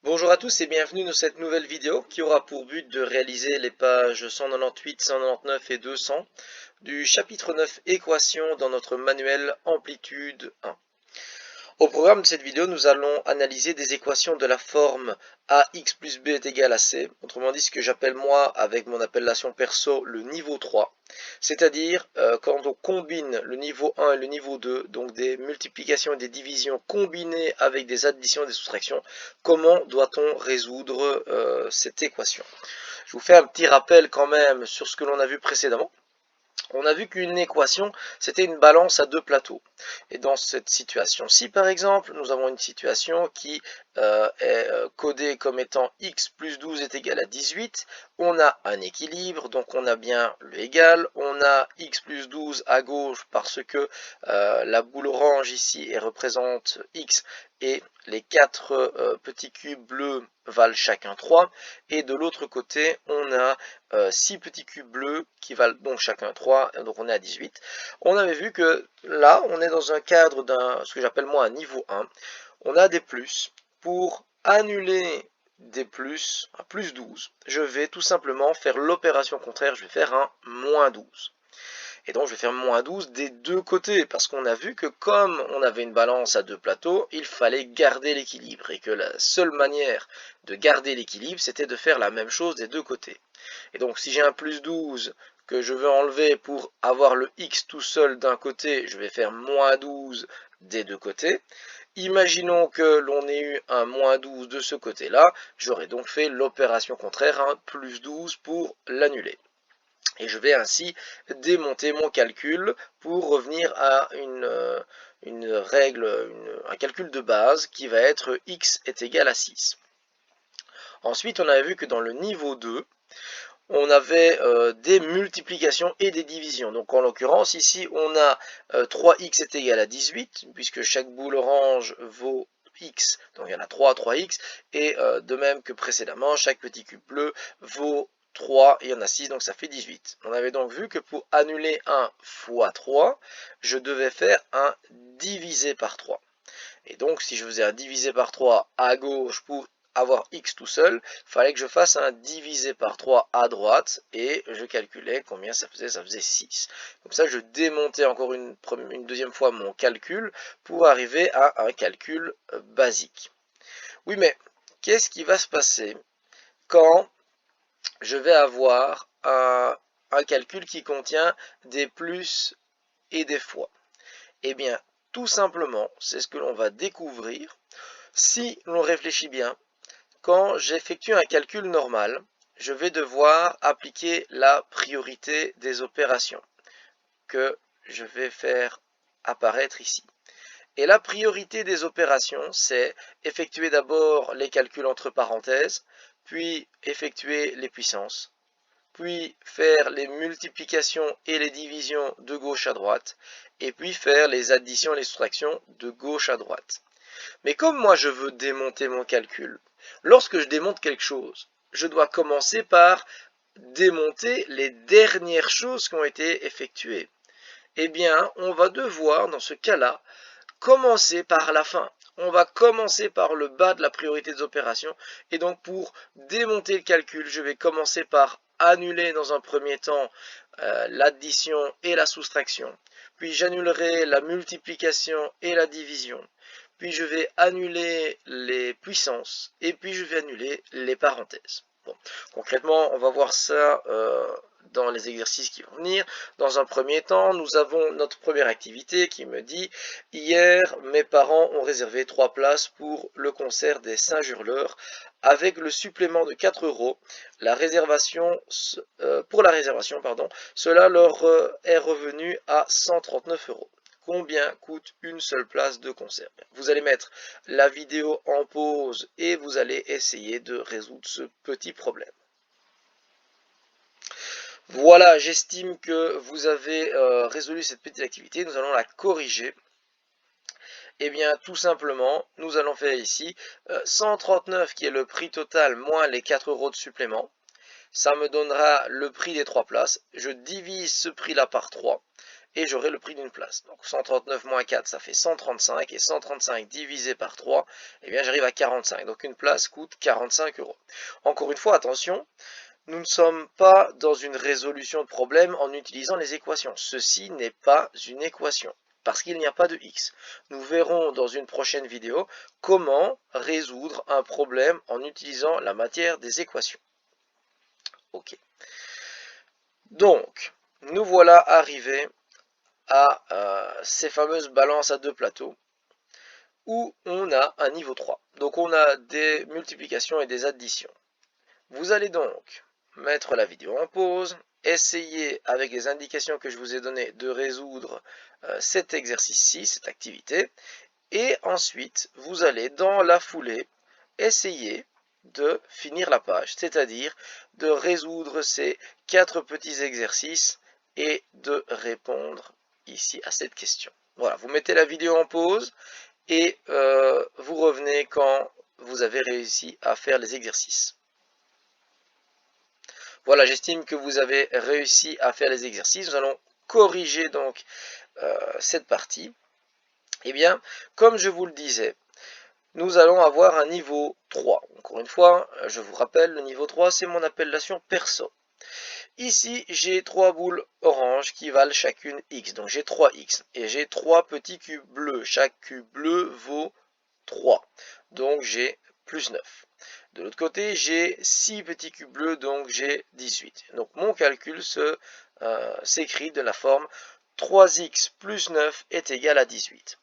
Bonjour à tous et bienvenue dans cette nouvelle vidéo qui aura pour but de réaliser les pages 198, 199 et 200 du chapitre 9 équations dans notre manuel Amplitude 1. Au programme de cette vidéo, nous allons analyser des équations de la forme ax plus b est égal à c, autrement dit ce que j'appelle moi avec mon appellation perso le niveau 3, c'est-à-dire quand on combine le niveau 1 et le niveau 2, donc des multiplications et des divisions combinées avec des additions et des soustractions, comment doit-on résoudre cette équation? Je vous fais un petit rappel quand même sur ce que l'on a vu précédemment. On a vu qu'une équation, c'était une balance à deux plateaux. Et dans cette situation-ci, par exemple, nous avons une situation qui est codée comme étant x plus 12 est égal à 18. On a un équilibre, donc on a bien le égal. On a x plus 12 à gauche parce que la boule orange ici représente x et les quatre petits cubes bleus valent chacun 3. Et de l'autre côté, on a 6 petits cubes bleus qui valent donc chacun 3, donc on est à 18. On avait vu que là, on est dans un cadre d'un, ce que j'appelle moi un niveau 1. On a des plus. Pour annuler des plus, un plus 12, je vais tout simplement faire l'opération contraire, je vais faire un moins 12. Et donc je vais faire moins 12 des deux côtés, parce qu'on a vu que comme on avait une balance à deux plateaux, il fallait garder l'équilibre, et que la seule manière de garder l'équilibre, c'était de faire la même chose des deux côtés. Et donc si j'ai un plus 12 que je veux enlever pour avoir le x tout seul d'un côté, je vais faire moins 12 des deux côtés. Imaginons que l'on ait eu un moins 12 de ce côté-là, j'aurais donc fait l'opération contraire, un plus 12 pour l'annuler. Et je vais ainsi démonter mon calcul pour revenir à une règle, un calcul de base qui va être x est égal à 6. Ensuite, on avait vu que dans le niveau 2, on avait des multiplications et des divisions. Donc en l'occurrence, ici, on a 3x est égal à 18, puisque chaque boule orange vaut x, donc il y en a 3, 3x, et de même que précédemment, chaque petit cube bleu vaut 3, et il y en a 6, donc ça fait 18. On avait donc vu que pour annuler 1 fois 3, je devais faire un divisé par 3. Et donc, si je faisais un divisé par 3 à gauche pour avoir x tout seul, il fallait que je fasse un divisé par 3 à droite, et je calculais combien ça faisait 6. Comme ça, je démontais encore une deuxième fois mon calcul pour arriver à un calcul basique. Oui, mais qu'est-ce qui va se passer quand je vais avoir un calcul qui contient des plus et des fois? Eh bien, tout simplement, c'est ce que l'on va découvrir si l'on réfléchit bien. Quand j'effectue un calcul normal, je vais devoir appliquer la priorité des opérations que je vais faire apparaître ici. Et la priorité des opérations, c'est effectuer d'abord les calculs entre parenthèses, puis effectuer les puissances, puis faire les multiplications et les divisions de gauche à droite, et puis faire les additions et les soustractions de gauche à droite. Mais comme moi je veux démonter mon calcul, lorsque je démonte quelque chose, je dois commencer par démonter les dernières choses qui ont été effectuées. Eh bien, on va devoir, dans ce cas-là, commencer par la fin. On va commencer par le bas de la priorité des opérations. Et donc, pour démonter le calcul, je vais commencer par annuler dans un premier temps l'addition et la soustraction. Puis j'annulerai la multiplication et la division. Puis je vais annuler les puissances. Et puis je vais annuler les parenthèses. Bon, concrètement, on va voir ça dans les exercices qui vont venir. Dans un premier temps, nous avons notre première activité qui me dit « Hier, mes parents ont réservé 3 places pour le concert des Saint-Hurleurs. Avec le supplément de 4 euros, pour la réservation, cela leur est revenu à 139 euros. Combien coûte une seule place de concert? Vous allez mettre la vidéo en pause et vous allez essayer de résoudre ce petit problème. Voilà, j'estime que vous avez résolu cette petite activité. Nous allons la corriger. Eh bien, tout simplement, nous allons faire ici 139 qui est le prix total moins les 4 euros de supplément. Ça me donnera le prix des 3 places. Je divise ce prix-là par 3. et j'aurai le prix d'une place. Donc 139 moins 4, ça fait 135, et 135 divisé par 3, eh bien j'arrive à 45. Donc une place coûte 45 euros. Encore une fois, attention, nous ne sommes pas dans une résolution de problème en utilisant les équations. Ceci n'est pas une équation, parce qu'il n'y a pas de x. Nous verrons dans une prochaine vidéo comment résoudre un problème en utilisant la matière des équations. Ok. Donc, nous voilà arrivés à ces fameuses balances à deux plateaux où on a un niveau 3. Donc on a des multiplications et des additions. Vous allez donc mettre la vidéo en pause, essayer avec les indications que je vous ai données de résoudre cet exercice-ci, cette activité, et ensuite vous allez dans la foulée essayer de finir la page, c'est-à-dire de résoudre ces 4 petits exercices et de répondre ici à cette question. Voilà, vous mettez la vidéo en pause et vous revenez quand vous avez réussi à faire les exercices. Voilà, j'estime que vous avez réussi à faire les exercices. Nous allons corriger donc cette partie. Eh bien, comme je vous le disais, nous allons avoir un niveau 3. Encore une fois, je vous rappelle, le niveau 3, c'est mon appellation perso. Ici, j'ai 3 boules oranges qui valent chacune x. Donc j'ai 3x. Et j'ai 3 petits cubes bleus. Chaque cube bleu vaut 3. Donc j'ai plus 9. De l'autre côté, j'ai 6 petits cubes bleus, donc j'ai 18. Donc mon calcul s'écrit de la forme 3x plus 9 est égal à 18.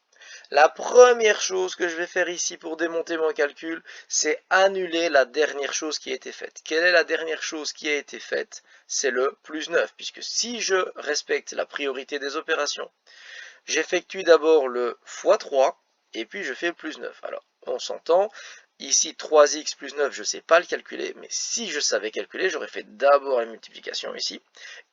La première chose que je vais faire ici pour démonter mon calcul, c'est annuler la dernière chose qui a été faite. Quelle est la dernière chose qui a été faite? C'est le plus 9, puisque si je respecte la priorité des opérations, j'effectue d'abord le x3, et puis je fais le plus 9. Alors, on s'entend, ici 3x plus 9, je ne sais pas le calculer, mais si je savais calculer, j'aurais fait d'abord la multiplication ici,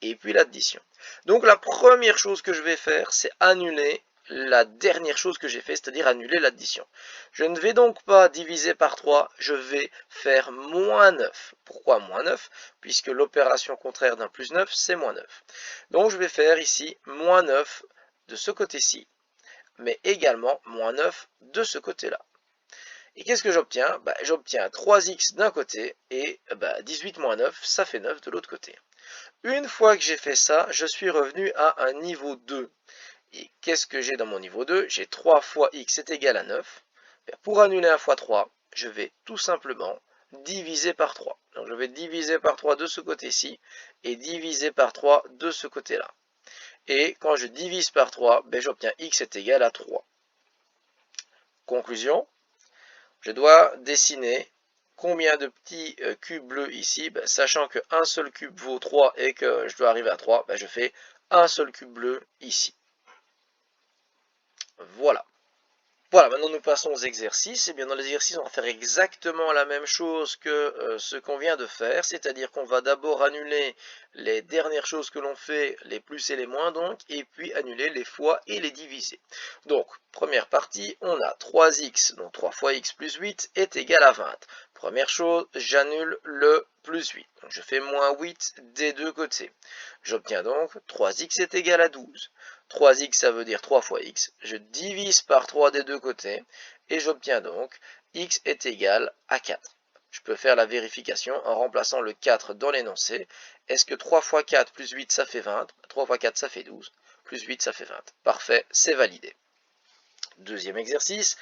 et puis l'addition. Donc la première chose que je vais faire, c'est annuler la dernière chose que j'ai fait, c'est-à-dire annuler l'addition. Je ne vais donc pas diviser par 3, je vais faire moins 9. Pourquoi moins 9? Puisque l'opération contraire d'un plus 9, c'est moins 9. Donc je vais faire ici moins 9 de ce côté-ci, mais également moins 9 de ce côté-là. Et qu'est-ce que j'obtiens? J'obtiens 3x d'un côté et 18 moins 9, ça fait 9 de l'autre côté. Une fois que j'ai fait ça, je suis revenu à un niveau 2. Et qu'est-ce que j'ai dans mon niveau 2? J'ai 3 fois x est égal à 9. Pour annuler un fois 3, je vais tout simplement diviser par 3. Donc je vais diviser par 3 de ce côté-ci et diviser par 3 de ce côté-là. Et quand je divise par 3, j'obtiens x est égal à 3. Conclusion, je dois dessiner combien de petits cubes bleus ici, sachant qu'un seul cube vaut 3 et que je dois arriver à 3, je fais un seul cube bleu ici. Voilà. Voilà, maintenant nous passons aux exercices. Et bien dans les exercices, on va faire exactement la même chose que ce qu'on vient de faire, c'est-à-dire qu'on va d'abord annuler les dernières choses que l'on fait, les plus et les moins donc, et puis annuler les fois et les diviser. Donc, première partie, on a 3x, donc 3 fois x plus 8 est égal à 20. Première chose, j'annule le plus 8. Donc je fais moins 8 des deux côtés. J'obtiens donc 3x est égal à 12. 3x, ça veut dire 3 fois x. Je divise par 3 des deux côtés et j'obtiens donc x est égal à 4. Je peux faire la vérification en remplaçant le 4 dans l'énoncé. Est-ce que 3 fois 4 plus 8, ça fait 20? 3 fois 4, ça fait 12. Plus 8, ça fait 20. Parfait, c'est validé. Deuxième exercice.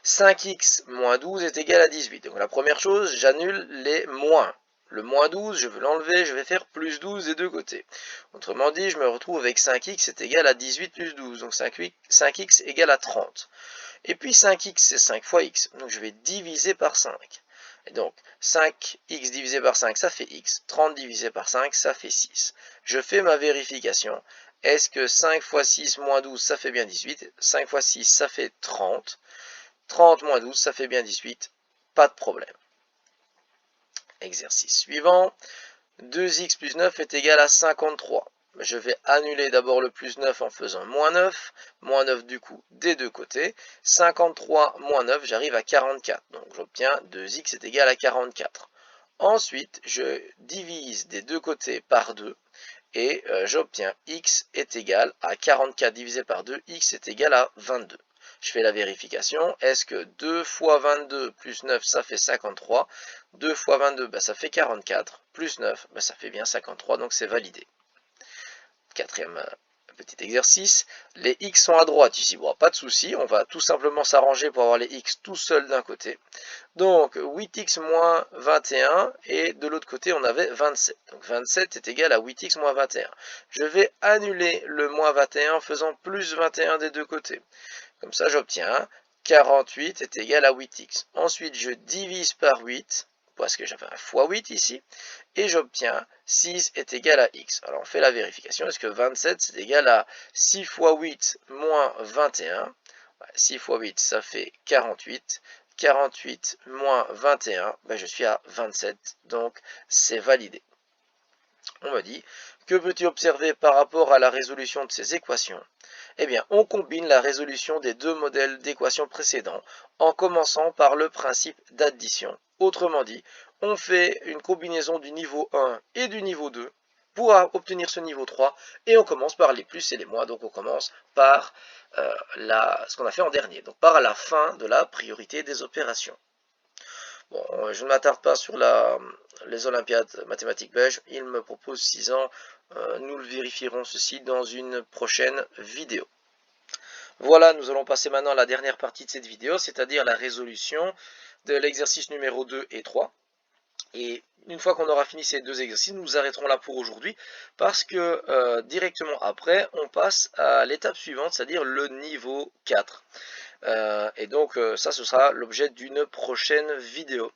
5x moins 12 est égal à 18. Donc la première chose, j'annule les moins. Le moins 12, je veux l'enlever, je vais faire plus 12 des deux côtés. Autrement dit, je me retrouve avec 5x est égal à 18 plus 12. Donc 5x égale à 30. Et puis 5x, c'est 5 fois x. Donc je vais diviser par 5. Et donc 5x divisé par 5, ça fait x. 30 divisé par 5, ça fait 6. Je fais ma vérification. Est-ce que 5 fois 6 moins 12, ça fait bien 18? 5 fois 6, ça fait 30. 30 moins 12, ça fait bien 18. Pas de problème. Exercice suivant. 2x plus 9 est égal à 53. Je vais annuler d'abord le plus 9 en faisant moins 9. Moins 9 du coup des deux côtés. 53 moins 9, j'arrive à 44. Donc j'obtiens 2x est égal à 44. Ensuite, je divise des deux côtés par 2. et j'obtiens x est égal à 44 divisé par 2, x est égal à 22. Je fais la vérification, est-ce que 2 fois 22 plus 9 ça fait 53, 2 fois 22 ça fait 44, plus 9 ça fait bien 53, donc c'est validé. Quatrième petit exercice, les x sont à droite ici, bon pas de souci, on va tout simplement s'arranger pour avoir les x tout seuls d'un côté. Donc 8x moins 21 et de l'autre côté on avait 27. Donc 27 est égal à 8x moins 21. Je vais annuler le moins 21 en faisant plus 21 des deux côtés. Comme ça j'obtiens 48 est égal à 8x. Ensuite je divise par 8, parce que j'avais un fois 8 ici, et j'obtiens 6 est égal à x. Alors on fait la vérification, est-ce que 27 c'est égal à 6 fois 8 moins 21? 6 fois 8 ça fait 48. 48 moins 21, je suis à 27, donc c'est validé. On me dit, que peux-tu observer par rapport à la résolution de ces équations? Eh bien, on combine la résolution des deux modèles d'équations précédents en commençant par le principe d'addition. Autrement dit, on fait une combinaison du niveau 1 et du niveau 2 pour obtenir ce niveau 3 et on commence par les plus et les moins, donc on commence par ce qu'on a fait en dernier, donc par la fin de la priorité des opérations. Bon, je ne m'attarde pas sur les Olympiades mathématiques belges, il me propose 6 ans, nous le vérifierons ceci dans une prochaine vidéo. Voilà, nous allons passer maintenant à la dernière partie de cette vidéo, c'est-à-dire la résolution de l'exercice numéro 2 et 3. Et une fois qu'on aura fini ces deux exercices, nous arrêterons là pour aujourd'hui parce que directement après, on passe à l'étape suivante, c'est-à-dire le niveau 4. Et donc ça, ce sera l'objet d'une prochaine vidéo.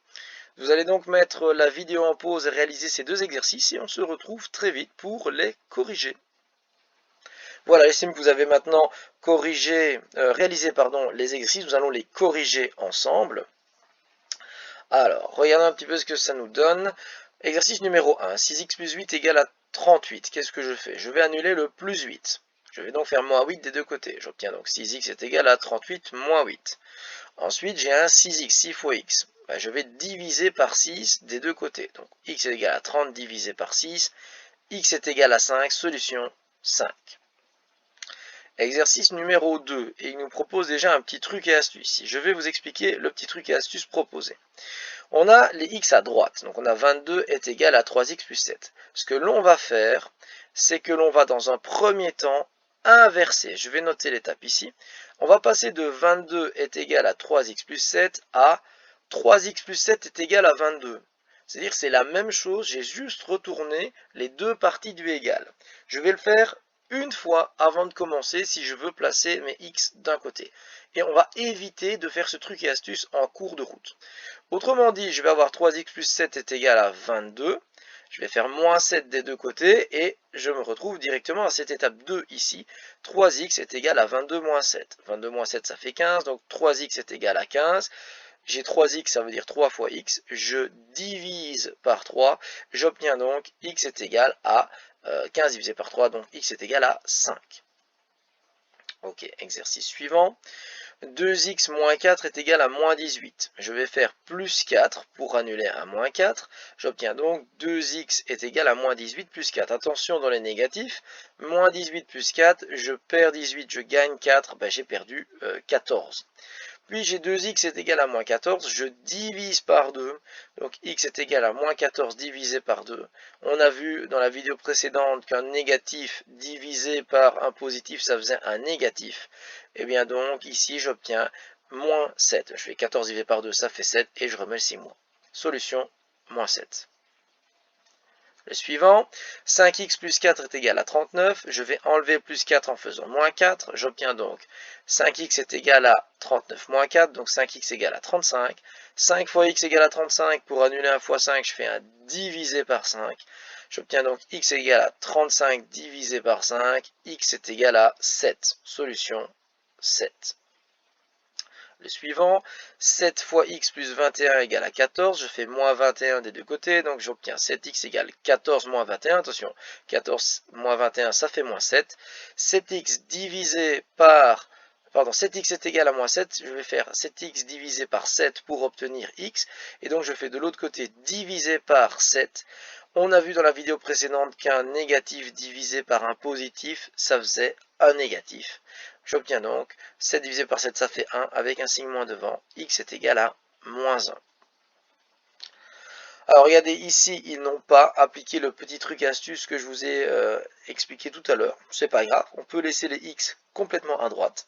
Vous allez donc mettre la vidéo en pause et réaliser ces deux exercices et on se retrouve très vite pour les corriger. Voilà, j'estime que vous avez maintenant réalisé les exercices, nous allons les corriger ensemble. Alors, regardons un petit peu ce que ça nous donne. Exercice numéro 1, 6x plus 8 égale à 38. Qu'est-ce que je fais? Je vais annuler le plus 8. Je vais donc faire moins 8 des deux côtés. J'obtiens donc 6x est égal à 38 moins 8. Ensuite, j'ai un 6x, 6 fois x. Je vais diviser par 6 des deux côtés. Donc, x est égal à 30 divisé par 6. X est égal à 5. Solution 5. Exercice numéro 2. Et il nous propose déjà un petit truc et astuce. Ici, je vais vous expliquer le petit truc et astuce proposé. On a les x à droite. Donc, on a 22 est égal à 3x plus 7. Ce que l'on va faire, c'est que l'on va dans un premier temps inverser. Je vais noter l'étape ici. On va passer de 22 est égal à 3x plus 7 à 3x plus 7 est égal à 22. C'est-à-dire que c'est la même chose, j'ai juste retourné les deux parties du égal. Je vais le faire une fois avant de commencer si je veux placer mes x d'un côté. Et on va éviter de faire ce truc et astuce en cours de route. Autrement dit, je vais avoir 3x plus 7 est égal à 22. Je vais faire moins 7 des deux côtés et je me retrouve directement à cette étape 2 ici. 3x est égal à 22 moins 7. 22 moins 7, ça fait 15, donc 3x est égal à 15. J'ai 3x, ça veut dire 3 fois x. Je divise par 3. J'obtiens donc x est égal à 15 divisé par 3, donc x est égal à 5. Ok, exercice suivant. 2x moins 4 est égal à moins 18. Je vais faire plus 4 pour annuler un moins 4. J'obtiens donc 2x est égal à moins 18 plus 4. Attention dans les négatifs. Moins 18 plus 4, je perds 18, je gagne 4. J'ai perdu 14. Puis j'ai 2x est égal à moins 14, je divise par 2, donc x est égal à moins 14 divisé par 2. On a vu dans la vidéo précédente qu'un négatif divisé par un positif, ça faisait un négatif. Et bien donc ici j'obtiens moins 7. Je fais 14 divisé par 2, ça fait 7, et je remets le 6 mois. Solution, moins 7. Le suivant, 5x plus 4 est égal à 39. Je vais enlever plus 4 en faisant moins 4. J'obtiens donc 5x est égal à 39 moins 4, donc 5x égale à 35. 5 fois x égale à 35. Pour annuler 1 fois 5, je fais un divisé par 5. J'obtiens donc x est égal à 35 divisé par 5. X est égal à 7. Solution 7. Le suivant, 7 fois x plus 21 égale à 14, je fais moins 21 des deux côtés, donc j'obtiens 7x égale 14 moins 21, attention, 14 moins 21 ça fait moins 7, 7x divisé par, 7x est égal à moins 7, je vais faire 7x divisé par 7 pour obtenir x, et donc je fais de l'autre côté divisé par 7, On a vu dans la vidéo précédente qu'un négatif divisé par un positif, ça faisait un négatif. J'obtiens donc 7 divisé par 7, ça fait 1, avec un signe moins devant. X est égal à moins 1. Alors regardez, ici, ils n'ont pas appliqué le petit truc astuce que je vous ai expliqué tout à l'heure. C'est pas grave, on peut laisser les x complètement à droite.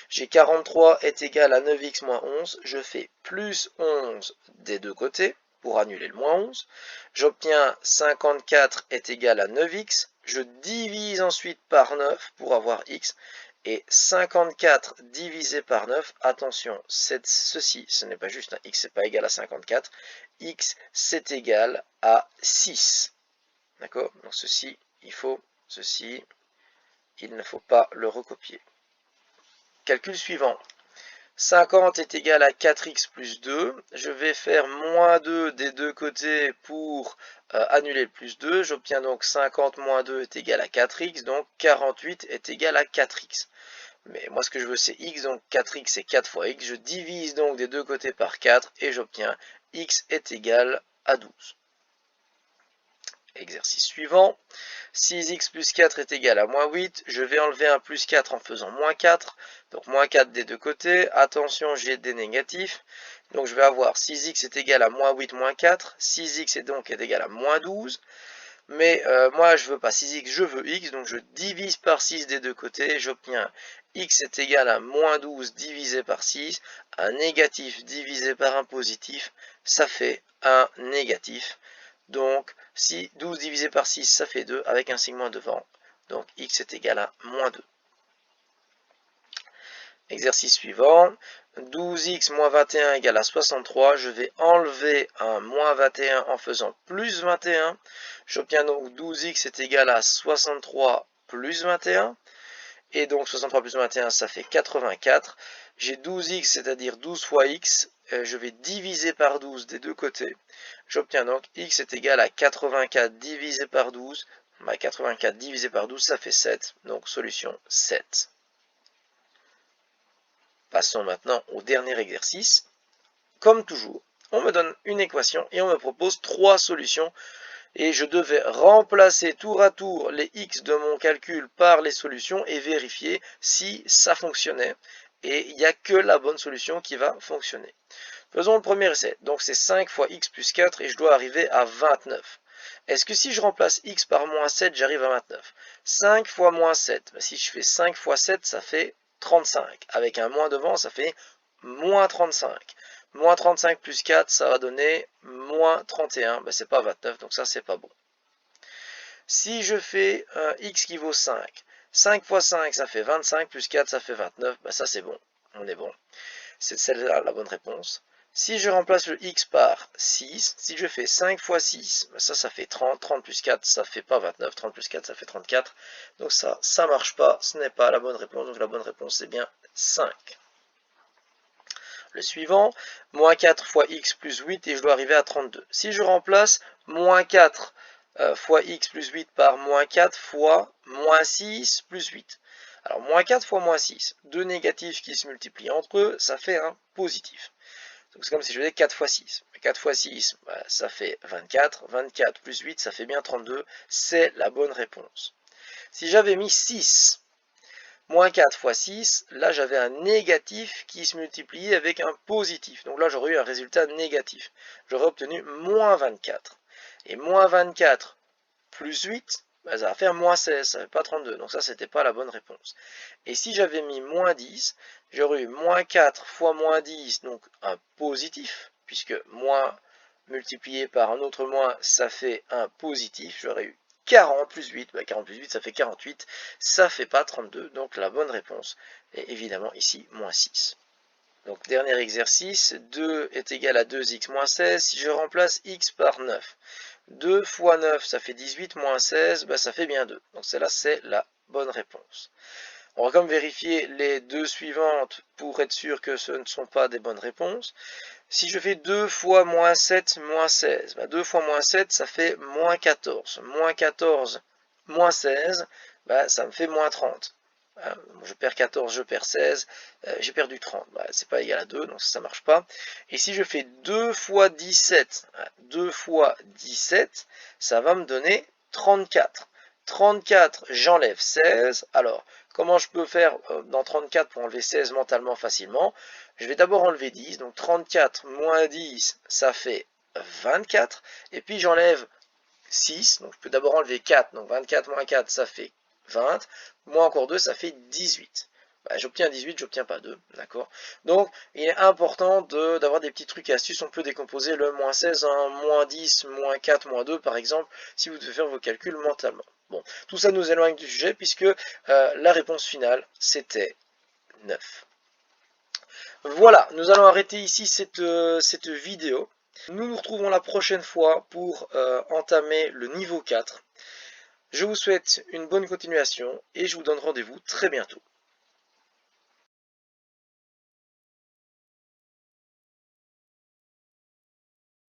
J'ai 43 est égal à 9x moins 11. Je fais plus 11 des deux côtés pour annuler le moins 11. J'obtiens 54 est égal à 9x. Je divise ensuite par 9 pour avoir x. Et 54 divisé par 9, attention, ceci, ce n'est pas juste un x, c'est pas égal à 54. X, c'est égal à 6. D'accord? Donc ceci, il ne faut pas le recopier. Calcul suivant. 50 est égal à 4x plus 2. Je vais faire moins 2 des deux côtés pour annuler le plus 2. J'obtiens donc 50 moins 2 est égal à 4x. Donc 48 est égal à 4x. Mais moi ce que je veux c'est x, donc 4x c'est 4 fois x. Je divise donc des deux côtés par 4 et j'obtiens x est égal à 12. Exercice suivant. 6x plus 4 est égal à moins 8. Je vais enlever un plus 4 en faisant moins 4. Donc moins 4 des deux côtés. Attention, j'ai des négatifs. Donc je vais avoir 6x est égal à moins 8 moins 4. 6x est donc égal à moins 12. Mais moi je veux pas 6x, je veux x. Donc je divise par 6 des deux côtés. J'obtiens x est égal à moins 12 divisé par 6. Un négatif divisé par un positif, ça fait un négatif. Donc, si 12 divisé par 6, ça fait 2, avec un signe moins devant. Donc, x est égal à moins 2. Exercice suivant. 12x moins 21 égale à 63. Je vais enlever un moins 21 en faisant plus 21. J'obtiens donc 12x est égal à 63 plus 21. Et donc 63 plus 21, ça fait 84. J'ai 12x, c'est-à-dire 12 fois x. Je vais diviser par 12 des deux côtés. J'obtiens donc x est égal à 84 divisé par 12. 84 divisé par 12, ça fait 7. Donc solution 7. Passons maintenant au dernier exercice. Comme toujours, on me donne une équation et on me propose 3 solutions. Et je devais remplacer tour à tour les x de mon calcul par les solutions et vérifier si ça fonctionnait. Et il n'y a que la bonne solution qui va fonctionner. Faisons le premier essai. Donc c'est 5 fois x plus 4 et je dois arriver à 29. Est-ce que si je remplace x par moins 7, j'arrive à 29? 5 fois moins 7, si je fais 5 fois 7, ça fait 35. Avec un moins devant, ça fait moins 35. Moins 35 plus 4, ça va donner moins 31. Ben, c'est pas 29, donc ça, c'est pas bon. Si je fais x qui vaut 5, 5 fois 5, ça fait 25, plus 4, ça fait 29. Ben, ça, c'est bon. On est bon. C'est celle-là la bonne réponse. Si je remplace le x par 6, si je fais 5 fois 6, ben ça fait 30. 30 plus 4, ça fait pas 29. 30 plus 4, ça fait 34. Donc ça marche pas. Ce n'est pas la bonne réponse. Donc la bonne réponse, c'est bien 5. Le suivant, moins 4 fois x plus 8 et je dois arriver à 32. Si je remplace moins 4 fois x plus 8 par moins 4 fois moins 6 plus 8. Alors, moins 4 fois moins 6, deux négatifs qui se multiplient entre eux, ça fait un positif. Donc, c'est comme si je faisais 4 fois 6. 4 fois 6, bah, ça fait 24. 24 plus 8, ça fait bien 32. C'est la bonne réponse. Si j'avais mis 6, moins 4 fois 6, là j'avais un négatif qui se multipliait avec un positif. Donc là j'aurais eu un résultat négatif. J'aurais obtenu moins 24. Et moins 24 plus 8, bah, ça va faire moins 16, ça ne fait pas 32. Donc ça, c'était pas la bonne réponse. Et si j'avais mis moins 10, j'aurais eu moins 4 fois moins 10, donc un positif, puisque moins multiplié par un autre moins, ça fait un positif. J'aurais eu 40 plus 8, bah 40 plus 8, ça fait 48, ça fait pas 32. Donc la bonne réponse est évidemment ici, moins 6. Donc, dernier exercice, 2 est égal à 2x moins 16. Si je remplace x par 9, 2 fois 9, ça fait 18, moins 16, bah, ça fait bien 2. Donc, celle-là, c'est la bonne réponse. On va quand même vérifier les deux suivantes pour être sûr que ce ne sont pas des bonnes réponses. Si je fais 2 fois moins 7, moins 16, bah, 2 fois moins 7, ça fait moins 14. Moins 14, moins 16, bah, ça me fait moins 30. Je perds 14, je perds 16, j'ai perdu 30. Bah, c'est pas égal à 2, donc ça marche pas. Et si je fais 2 fois 17, 2 fois 17, ça va me donner 34. 34, j'enlève 16. Alors, comment je peux faire dans 34 pour enlever 16 mentalement facilement? Je vais d'abord enlever 10. Donc 34 moins 10, ça fait 24. Et puis j'enlève 6. Donc je peux d'abord enlever 4. Donc 24 moins 4, ça fait 20. Moins encore 2, ça fait 18. Bah, j'obtiens 18, j'obtiens pas 2, d'accord? Donc, il est important d'avoir des petits trucs et astuces. On peut décomposer le moins 16 en moins 10, moins 4, moins 2, par exemple, si vous devez faire vos calculs mentalement. Bon, tout ça nous éloigne du sujet, puisque la réponse finale, c'était 9. Voilà, nous allons arrêter ici cette vidéo. Nous nous retrouvons la prochaine fois pour entamer le niveau 4. Je vous souhaite une bonne continuation et je vous donne rendez-vous très bientôt.